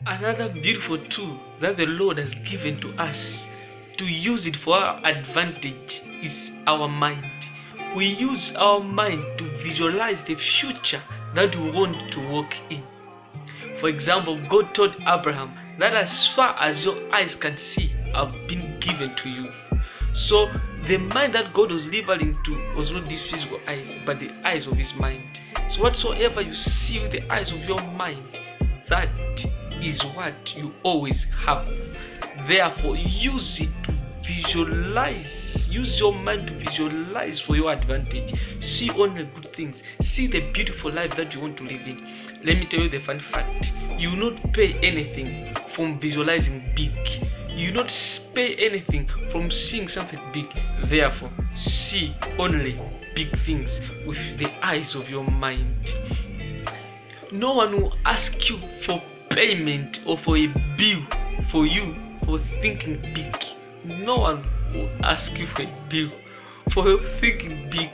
Another beautiful tool that the Lord has given to us to use it for our advantage is our mind. We use our mind to visualize the future that we want to walk in. For example, God told Abraham that as far as your eyes can see, have been given to you. So the mind that God was referring to was not these physical eyes, but the eyes of his mind. So whatsoever you see with the eyes of your mind, that is what you always have. Therefore, use it to visualize. Use your mind to visualize for your advantage. See only good things. See the beautiful life that you want to live in. Let me tell you the fun fact. You will not pay anything from visualizing big. You will not pay anything from seeing something big. Therefore, see only big things with the eyes of your mind. No one will ask you for payment or for a bill for you for thinking big. No one will ask you for a bill for thinking big.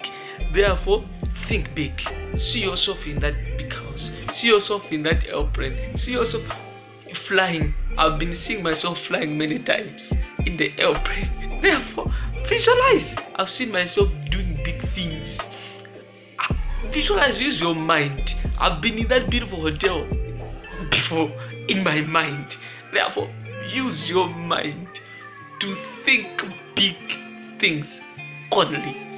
Therefore, think big. See yourself in that big house. See yourself in that airplane. See yourself flying. I've been seeing myself flying many times in the airplane. Therefore, visualize. I've seen myself doing big things. Visualize, use your mind. I've been in that beautiful hotel before in my mind. Therefore, use your mind to think big things only.